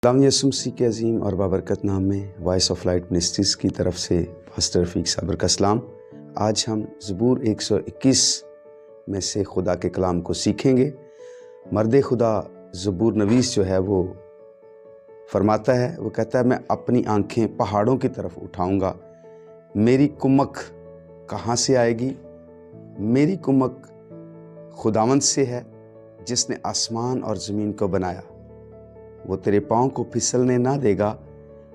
खुदावंद यीशु मसीह के अजीम और बाबरकत नाम में वॉइस ऑफ लाइट मिनिस्ट्रीज की तरफ से पास्टर रफीक साबर का सलाम। आज हम ज़बूर 121 में से खुदा के कलाम को सीखेंगे। मर्द खुदा ज़बूर नवीस जो है वो फरमाता है, वो कहता है, मैं अपनी आंखें पहाड़ों की तरफ उठाऊंगा, मेरी कुमक कहाँ से आएगी? मेरी कुमक खुदावंद से है जिसने आसमान और ज़मीन को बनाया। वो तेरे पाँव को फिसलने ना देगा,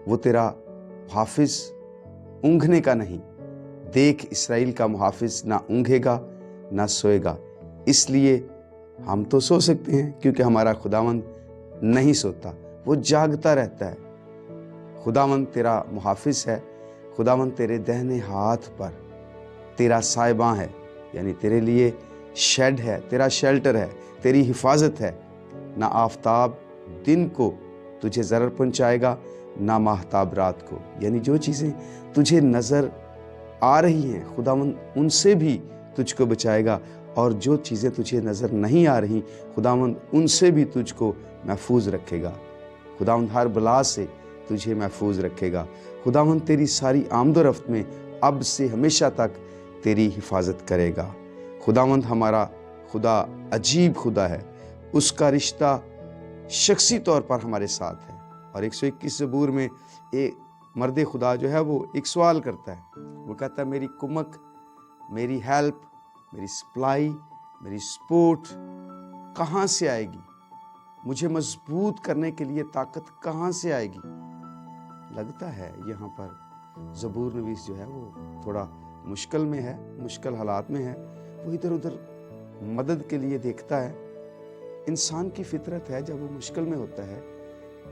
वो तेरा मुहाफिज ऊँघने का नहीं। देख, इस्राएल का मुहाफिज ना ऊँघेगा ना सोएगा। इसलिए हम तो सो सकते हैं क्योंकि हमारा खुदावंद नहीं सोता, वो जागता रहता है। खुदावंद तेरा मुहाफिज है, खुदावंद तेरे दाहिने हाथ पर तेरा साहिबां है, यानी तेरे लिए शेड है, तेरा शेल्टर है, तेरी हिफाजत है। ना आफताब दिन को तुझे ज़रर पहुंचाएगा, ना महताब रात को। यानी जो चीज़ें तुझे नज़र आ रही हैं, खुदावंद उनसे भी तुझको बचाएगा, और जो चीज़ें तुझे नज़र नहीं आ रही, खुदावंद उनसे भी तुझको महफूज रखेगा। खुदावंद हर बला से तुझे महफूज रखेगा। खुदावंद तेरी सारी आमदोरफ्त में अब से हमेशा तक तेरी हिफाजत करेगा। खुदावंद हमारा खुदा अजीब खुदा है, उसका रिश्ता शख्सी तौर पर हमारे साथ है। और 121 ज़बूर में एक मर्द खुदा जो है वो एक सवाल करता है, वो कहता है, मेरी कुमक, मेरी हेल्प, मेरी सप्लाई, मेरी सपोर्ट कहाँ से आएगी? मुझे मजबूत करने के लिए ताकत कहाँ से आएगी? लगता है यहाँ पर ज़बूर नवीस जो है वो थोड़ा मुश्किल में है, मुश्किल हालात में है। वो इधर उधर मदद के लिए देखता है। इंसान की फितरत है, जब वो मुश्किल में होता है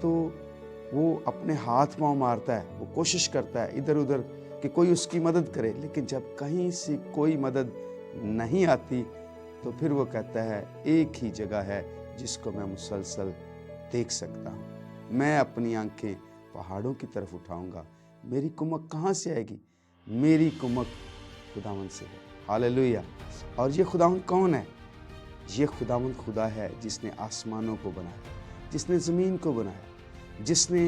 तो वो अपने हाथ पांव मारता है, वो कोशिश करता है इधर उधर कि कोई उसकी मदद करे। लेकिन जब कहीं से कोई मदद नहीं आती तो फिर वो कहता है, एक ही जगह है जिसको मैं मुसलसल देख सकता हूँ। मैं अपनी आंखें पहाड़ों की तरफ उठाऊंगा, मेरी कुमक कहाँ से आएगी? मेरी कुमक खुदावंद से है। हालेलुया। और ये खुदावंद कौन है? ये खुदावंद खुदा है जिसने आसमानों को बनाया, जिसने ज़मीन को बनाया, जिसने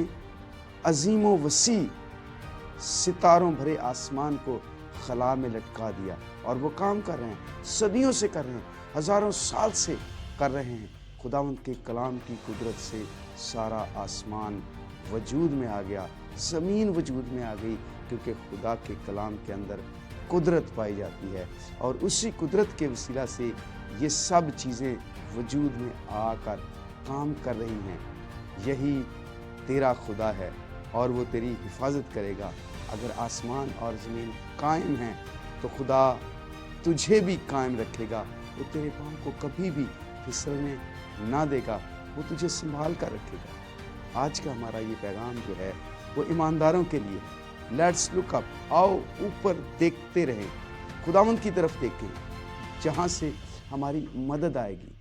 अजीम व वसी सितारों भरे आसमान को खला में लटका दिया। और वो काम कर रहे हैं, सदियों से कर रहे हैं, हज़ारों साल से कर रहे हैं। खुदावंद के कलाम की कुदरत से सारा आसमान वजूद में आ गया, ज़मीन वजूद में आ गई, क्योंकि खुदा के कलाम के अंदर कुदरत पाई जाती है। और उसी कुदरत के वसीला से ये सब चीज़ें वजूद में आकर काम कर रही हैं। यही तेरा खुदा है और वो तेरी हिफाजत करेगा। अगर आसमान और ज़मीन कायम हैं तो खुदा तुझे भी कायम रखेगा। वो तेरे पाँव को कभी भी फिसलने ना देगा, वो तुझे संभाल कर रखेगा। आज का हमारा ये पैगाम जो है वो ईमानदारों के लिए। लेट्स लुक अप, आओ ऊपर देखते रहें, खुदावंद की तरफ देखें जहाँ से हमारी मदद आएगी।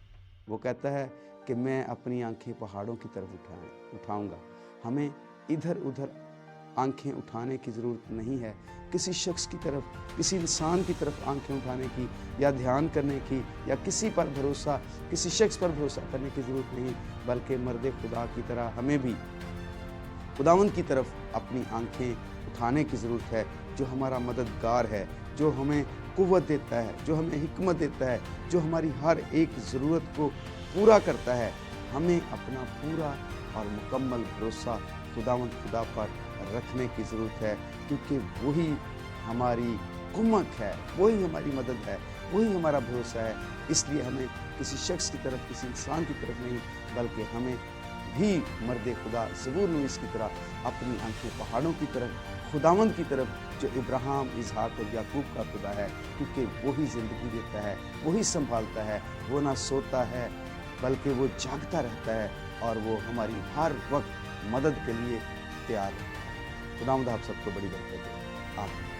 वो कहता है कि मैं अपनी आंखें पहाड़ों की तरफ उठाऊंगा। हमें इधर उधर आंखें उठाने की ज़रूरत नहीं है, किसी शख्स की तरफ, किसी इंसान की तरफ आंखें उठाने की या ध्यान करने की या किसी पर भरोसा, किसी शख्स पर भरोसा करने की ज़रूरत नहीं, बल्कि मर्द खुदा की तरह हमें भी खुदावंद की तरफ अपनी आंखें उठाने की ज़रूरत है, जो हमारा मददगार है, जो हमें कुव्वत देता है, जो हमें हिकमत देता है, जो हमारी हर एक ज़रूरत को पूरा करता है। हमें अपना पूरा और मुकम्मल भरोसा खुदावंद खुदा पर रखने की ज़रूरत है, क्योंकि वही हमारी कुमक है, वही हमारी मदद है, वही हमारा भरोसा है। इसलिए हमें किसी शख्स की तरफ, किसी इंसान की तरफ नहीं, बल्कि हमें भी मर्द खुदा ज़बूर नवीस की तरह अपनी आंखें पहाड़ों की तरफ, खुदावंद की तरफ, जो इब्राहिम, इसहाक और याकूब का खुदा है, क्योंकि वही ज़िंदगी देता है, वही संभालता है। वो ना सोता है बल्कि वो जागता रहता है, और वो हमारी हर वक्त मदद के लिए तैयार है। खुदावंद आप सबको बड़ी बरकत दे। आमीन।